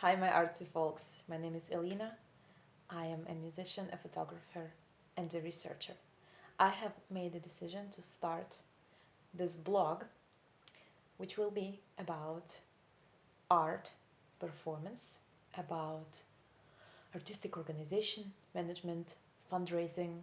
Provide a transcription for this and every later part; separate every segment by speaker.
Speaker 1: Hi, my artsy folks. My name is Elina. I am a musician, a photographer, and a researcher. I have made a decision to start this blog, which will be about art, performance, about artistic organization, management, fundraising,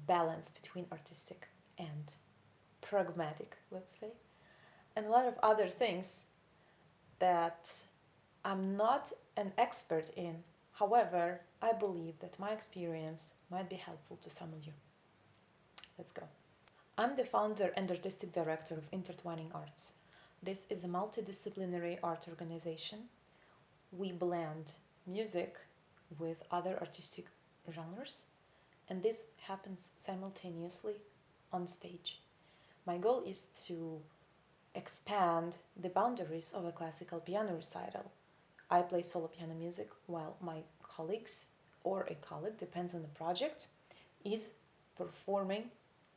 Speaker 1: balance between artistic and pragmatic, let's say, and a lot of other things that I'm not an expert in. However, I believe that my experience might be helpful to some of you. Let's go. I'm the founder and artistic director of Intertwining Arts. This is a multidisciplinary art organization. We blend music with other artistic genres, and this happens simultaneously on stage. My goal is to expand the boundaries of a classical piano recital. I play solo piano music while my colleagues, or a colleague, depends on the project, is performing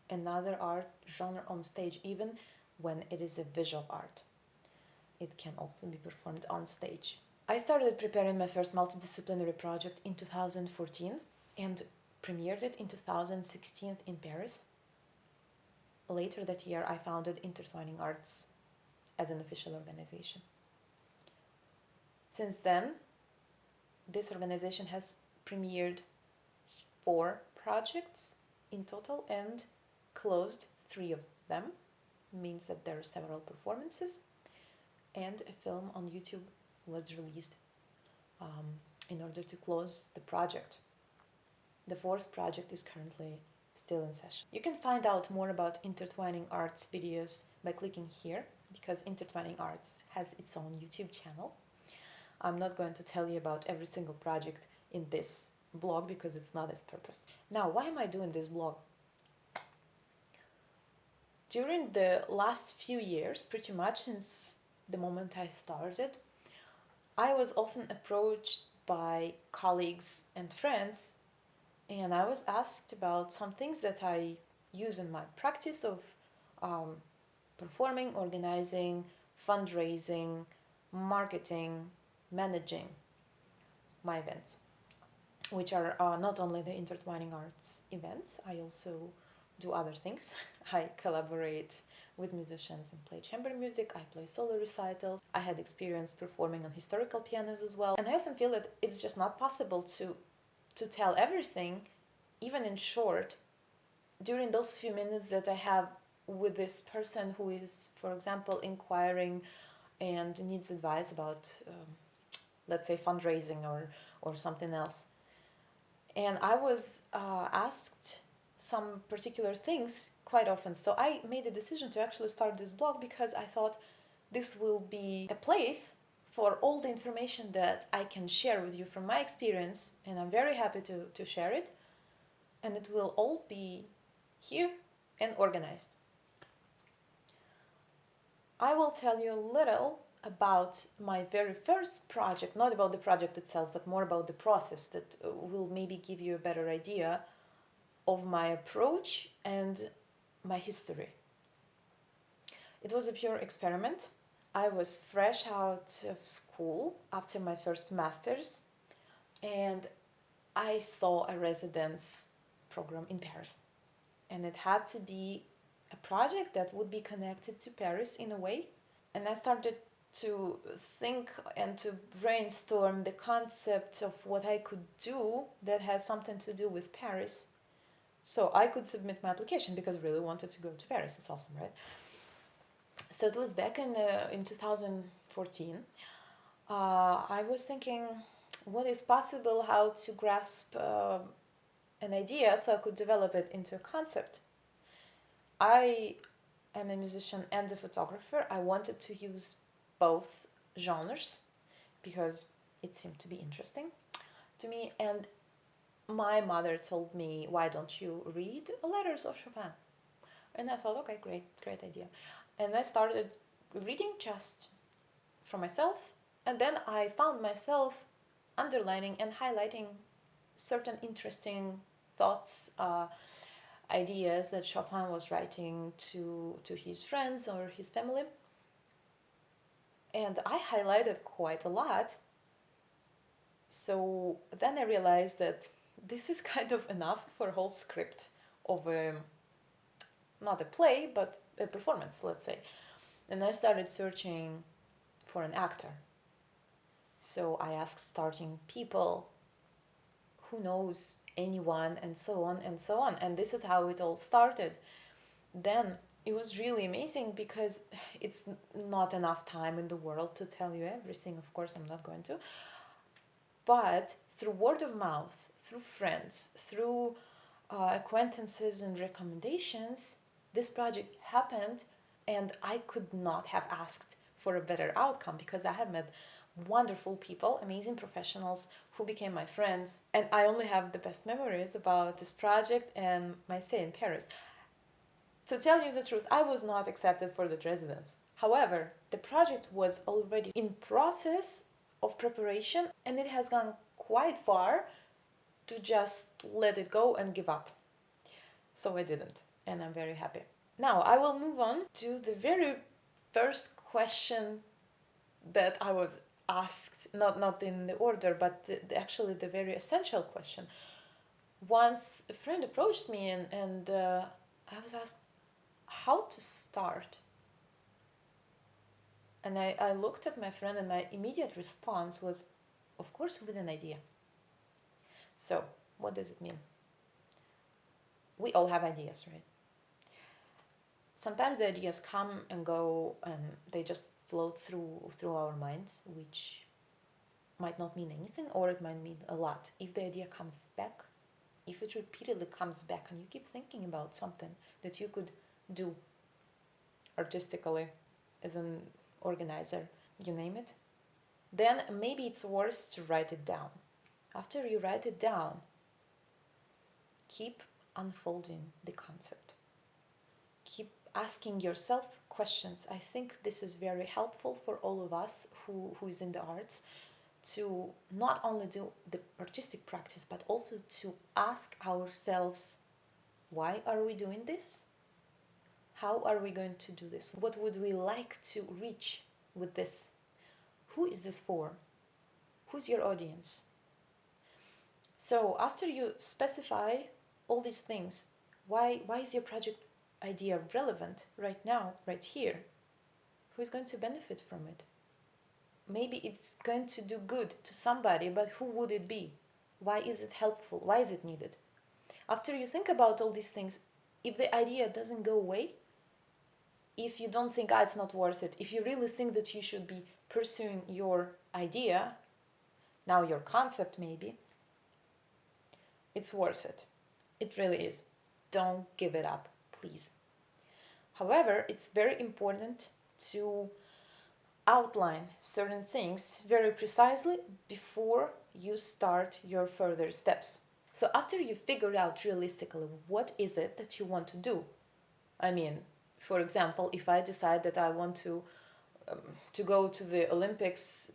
Speaker 1: another art genre on stage, even when it is a visual art. It can also be performed on stage. I started preparing my first multidisciplinary project in 2014 and premiered it in 2016 in Paris. Later that year, I founded Intertwining Arts as an official organization. Since then, this organization has premiered 4 projects in total and closed 3 of them. Means that there are several performances, and a film on YouTube was released in order to close the project. The 4th project is currently still in session. You can find out more about Intertwining Arts videos by clicking here, because Intertwining Arts has its own YouTube channel. I'm not going to tell you about every single project in this blog because it's not its purpose. Now, why am I doing this blog? During the last few years, pretty much since the moment I started, I was often approached by colleagues and friends, and I was asked about some things that I use in my practice of performing, organizing, fundraising, marketing, managing my events, which are not only the Intertwining Arts events. I also do other things. I collaborate with musicians and play chamber music. I play solo recitals. I had experience performing on historical pianos as well. And I often feel that it's just not possible to tell everything, even in short, during those few minutes that I have with this person who is, for example, inquiring and needs advice about let's say fundraising or something else. And I was asked some particular things quite often. So I made a decision to actually start this blog because I thought this will be a place for all the information that I can share with you from my experience, and I'm very happy to share it. And it will all be here and organized. I will tell you a little about my very first project, not about the project itself, but more about the process that will maybe give you a better idea of my approach and my history. It was a pure experiment. I was fresh out of school after my first master's, and I saw a residence program in Paris. And it had to be a project that would be connected to Paris in a way. And I started to think and to brainstorm the concept of what I could do that has something to do with Paris. So I could submit my application because I really wanted to go to Paris. It's awesome, right? So it was back in 2014. I was thinking what is possible, how to grasp an idea so I could develop it into a concept. I am a musician and a photographer. I wanted to use both genres because it seemed to be interesting to me. And my mother told me, why don't you read letters of Chopin? And I thought, okay, great idea. And I started reading just for myself. And then I found myself underlining and highlighting certain interesting thoughts, ideas that Chopin was writing to his friends or his family. And I highlighted quite a lot So then I realized that this is kind of enough for a whole script of not a play, but a performance, let's say. And I started searching for an actor. So I asked starting people, who knows anyone, and so on and so on. And this is how it all started. Then it was really amazing because it's not enough time in the world to tell you everything. Of course, I'm not going to. But through word of mouth, through friends, through acquaintances and recommendations, this project happened, and I could not have asked for a better outcome because I had met wonderful people, amazing professionals who became my friends, and I only have the best memories about this project and my stay in Paris. To tell you the truth, I was not accepted for the residence. However, the project was already in process of preparation, and it has gone quite far to just let it go and give up. So I didn't, and I'm very happy. Now I will move on to the very first question that I was asked, not in the order, but actually the very essential question. Once a friend approached me and I was asked how to start. And I looked at my friend, and my immediate response was, of course, with an idea. So, what does it mean? We all have ideas, right? Sometimes the ideas come and go, and they just float through our minds, which might not mean anything, or it might mean a lot. If the idea comes back, if it repeatedly comes back, and you keep thinking about something that you could do artistically, as an organizer, you name it, then maybe it's worth to write it down. After you write it down, keep unfolding the concept. Keep asking yourself questions. I think this is very helpful for all of us who is in the arts, to not only do the artistic practice, but also to ask ourselves, why are we doing this? How are we going to do this? What would we like to reach with this? Who is this for? Who's your audience? So after you specify all these things, why is your project idea relevant right now, right here? Who is going to benefit from it? Maybe it's going to do good to somebody, but who would it be? Why is it helpful? Why is it needed? After you think about all these things, if the idea doesn't go away, if you don't think, it's not worth it, if you really think that you should be pursuing your idea, now your concept maybe, it's worth it. It really is. Don't give it up, please. However, it's very important to outline certain things very precisely before you start your further steps. So after you figure out realistically what is it that you want to do, I mean, for example, if I decide that I want to go to the Olympics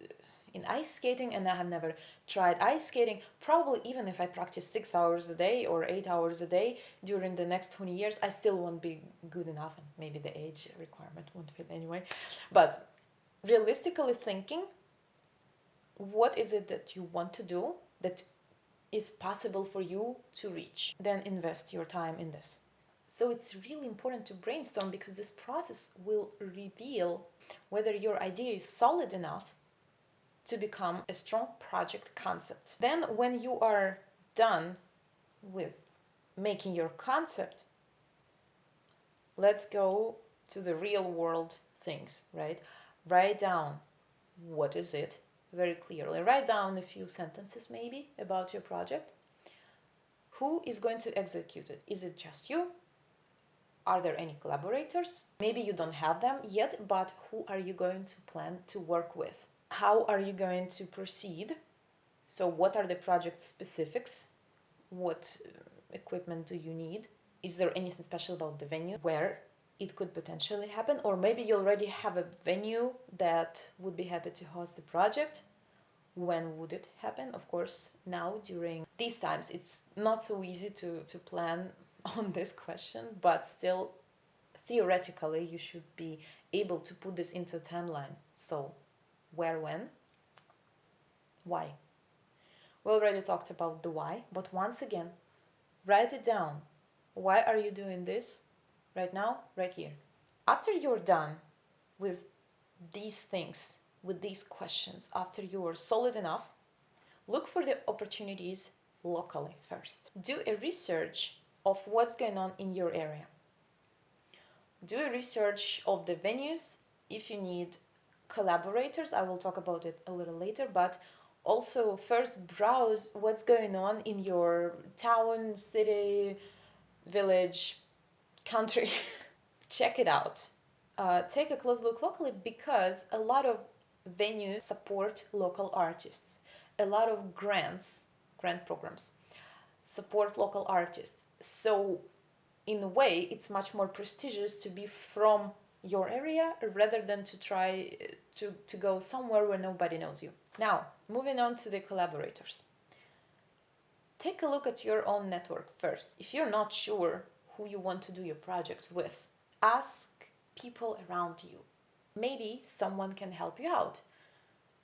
Speaker 1: in ice skating, and I have never tried ice skating, probably even if I practice 6 hours a day or 8 hours a day during the next 20 years, I still won't be good enough, and maybe the age requirement won't fit anyway. But realistically thinking, what is it that you want to do that is possible for you to reach? Then invest your time in this. So it's really important to brainstorm, because this process will reveal whether your idea is solid enough to become a strong project concept. Then when you are done with making your concept, let's go to the real world things, right? Write down what is it very clearly. Write down a few sentences maybe about your project. Who is going to execute it? Is it just you? Are there any collaborators? Maybe you don't have them yet, but who are you going to plan to work with? How are you going to proceed? So what are the project specifics? What equipment do you need? Is there anything special about the venue where it could potentially happen? Or maybe you already have a venue that would be happy to host the project. When would it happen? Of course, now during these times, it's not so easy to plan on this question, but still, theoretically, you should be able to put this into a timeline. So, where, when, why? We already talked about the why, but once again, write it down. Why are you doing this right now, right here? After you're done with these things, with these questions, after you are solid enough, look for the opportunities locally first. Do a research of what's going on in your area. Do a research of the venues. If you need collaborators, I will talk about it a little later, but also first browse what's going on in your town, city, village, country. Check it out. Take a close look locally, because a lot of venues support local artists. A lot of grant programs support local artists. So in a way, it's much more prestigious to be from your area rather than to try to go somewhere where nobody knows you. Now, moving on to the collaborators. Take a look at your own network first. If you're not sure who you want to do your project with, ask people around you. Maybe someone can help you out.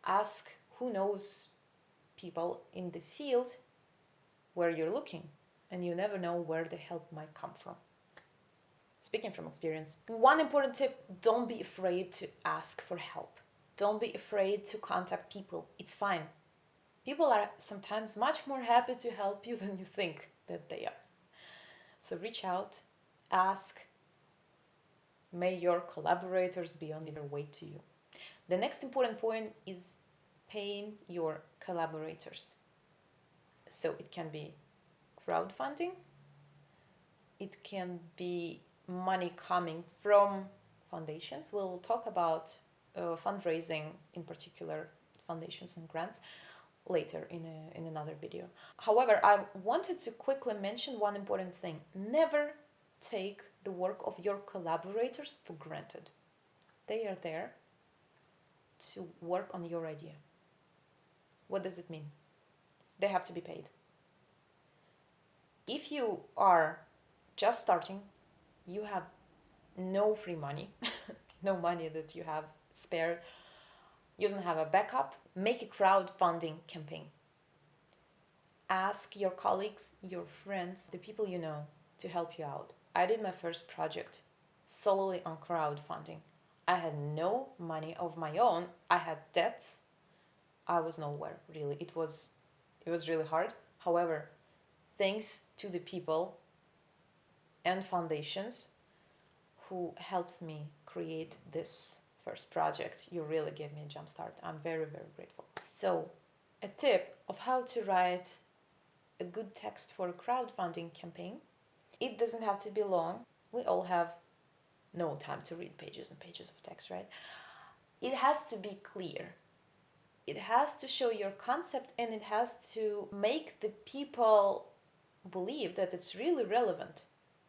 Speaker 1: Ask who knows people in the field where you're looking, and you never know where the help might come from. Speaking from experience, one important tip: don't be afraid to ask for help. Don't be afraid to contact people. It's fine. People are sometimes much more happy to help you than you think that they are. So reach out, ask. May your collaborators be on their way to you. The next important point is paying your collaborators. So it can be crowdfunding, it can be money coming from foundations. We'll talk about fundraising, in particular foundations and grants, later in another video. However, I wanted to quickly mention one important thing. Never take the work of your collaborators for granted. They are there to work on your idea. What does it mean? They have to be paid. If you are just starting, you have no free money, no money that you have spare, you don't have a backup, make a crowdfunding campaign. Ask your colleagues, your friends, the people you know to help you out. I did my first project solely on crowdfunding. I had no money of my own. I had debts. I was nowhere, really. It was really hard. However, thanks to the people and foundations who helped me create this first project, you really gave me a jump start. I'm very, very grateful. So, a tip of how to write a good text for a crowdfunding campaign. It doesn't have to be long. We all have no time to read pages and pages of text, right? It has to be clear. It has to show your concept, and it has to make the people believe that it's really relevant.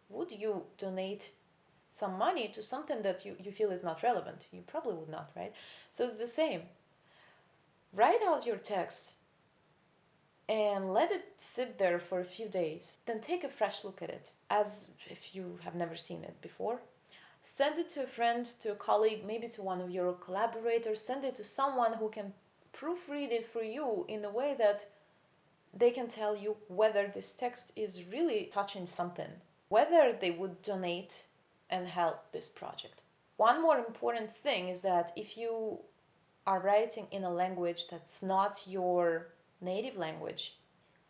Speaker 1: Would you donate some money to something that you feel is not relevant? You probably would not, right? So it's the same. Write out your text and let it sit there for a few days. Then take a fresh look at it, as if you have never seen it before. Send it to a friend, to a colleague, maybe to one of your collaborators. Send it to someone who can proofread it for you in a way that they can tell you whether this text is really touching something, whether they would donate and help this project. One more important thing is that if you are writing in a language that's not your native language,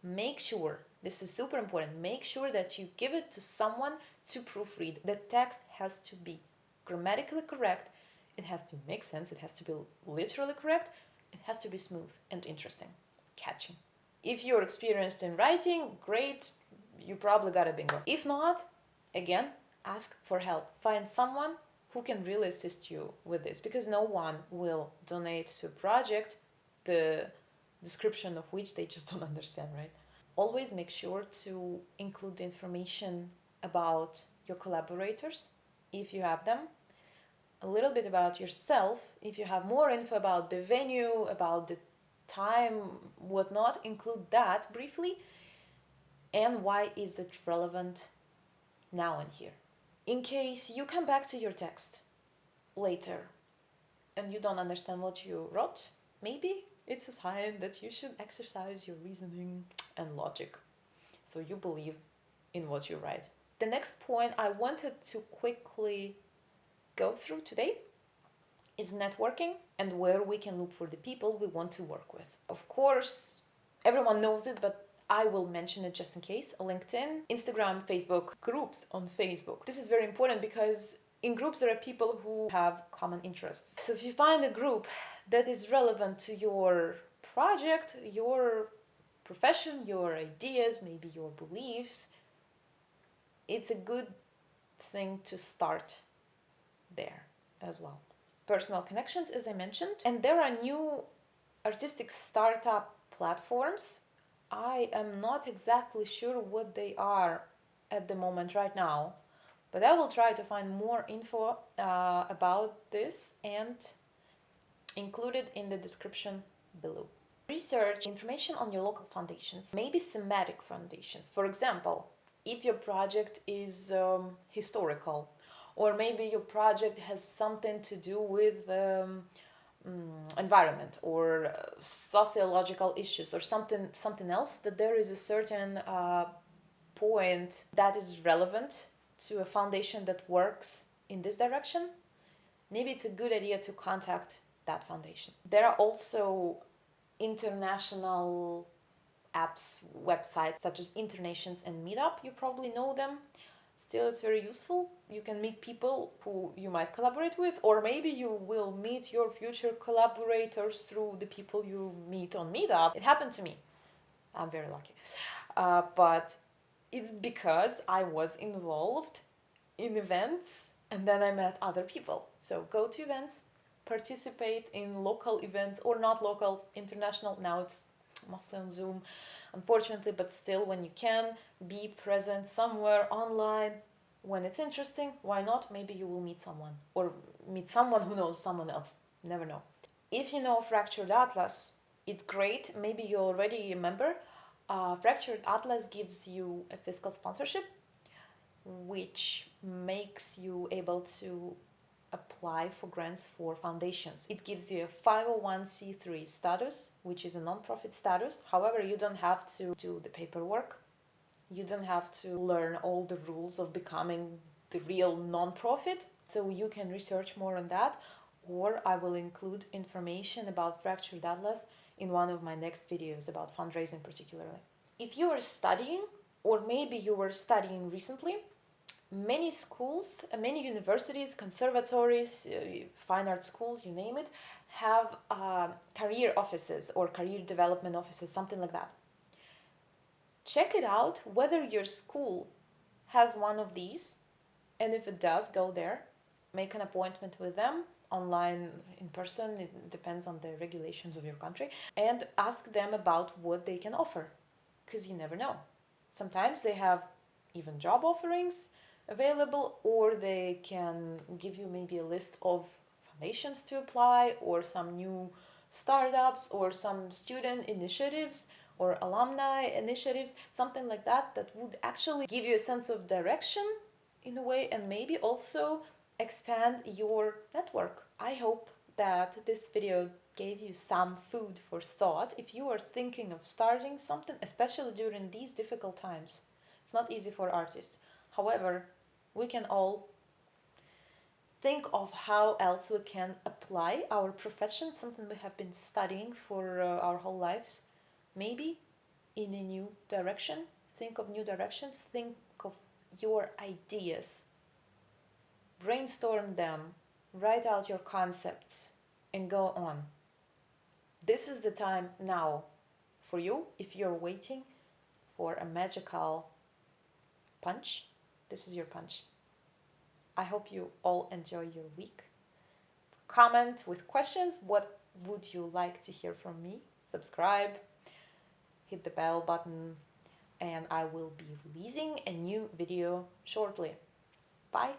Speaker 1: make sure, this is super important, make sure that you give it to someone to proofread. The text has to be grammatically correct, it has to make sense, it has to be literally correct, it has to be smooth and interesting, catchy. If you're experienced in writing, great, you probably got a bingo. If not, again, ask for help. Find someone who can really assist you with this, because no one will donate to a project the description of which they just don't understand, right? Always make sure to include the information about your collaborators, if you have them, a little bit about yourself, if you have more info about the venue, about the time, whatnot, include that briefly, and why is it relevant now and here. In case you come back to your text later and you don't understand what you wrote, maybe it's a sign that you should exercise your reasoning and logic, so you believe in what you write. The next point I wanted to quickly go through today is networking and where we can look for the people we want to work with. Of course, everyone knows it, but I will mention it just in case. LinkedIn, Instagram, Facebook, groups on Facebook. This is very important because in groups there are people who have common interests. So if you find a group that is relevant to your project, your profession, your ideas, maybe your beliefs, it's a good thing to start there as well. Personal connections, as I mentioned, and there are new artistic startup platforms. I am not exactly sure what they are at the moment right now, but I will try to find more info about this and include it in the description below. Research information on your local foundations, maybe thematic foundations. For example, if your project is historical, or maybe your project has something to do with environment or sociological issues or something else, that there is a certain point that is relevant to a foundation that works in this direction, maybe it's a good idea to contact that foundation. There are also international apps, websites such as Internations and Meetup. You probably know them. Still, it's very useful. You can meet people who you might collaborate with, or maybe you will meet your future collaborators through the people you meet on Meetup. It happened to me. I'm very lucky. But it's because I was involved in events and then I met other people. So go to events, participate in local events, or not local, international. Now it's mostly on Zoom, unfortunately, but still, when you can, be present somewhere online. When it's interesting, why not? Maybe you will meet someone, or meet someone who knows someone else. Never know. If you know Fractured Atlas, it's great. Maybe you're already a member. Fractured Atlas gives you a fiscal sponsorship, which makes you able to apply for grants for foundations. It gives you a 501c3 status, which is a non-profit status. However, you don't have to do the paperwork. You don't have to learn all the rules of becoming the real non-profit. So you can research more on that, or I will include information about Fractured Atlas in one of my next videos about fundraising particularly. If you are studying, or maybe you were studying recently, many schools, many universities, conservatories, fine art schools, you name it, have career offices or career development offices, something like that. Check it out whether your school has one of these, and if it does, go there, make an appointment with them, online, in person, it depends on the regulations of your country, and ask them about what they can offer, because you never know. Sometimes they have even job offerings available, or they can give you maybe a list of foundations to apply, or some new startups, or some student initiatives or alumni initiatives, something like that, that would actually give you a sense of direction in a way, and maybe also expand your network. I hope that this video gave you some food for thought if you are thinking of starting something, especially during these difficult times. It's not easy for artists. However, we can all think of how else we can apply our profession, something we have been studying for our whole lives, maybe in a new direction. Think of new directions, think of your ideas, brainstorm them, write out your concepts, and go on. This is the time now for you. If you're waiting for a magical punch, this is your punch. I hope you all enjoy your week. Comment with questions. What would you like to hear from me? Subscribe, hit the bell button, and I will be releasing a new video shortly. Bye.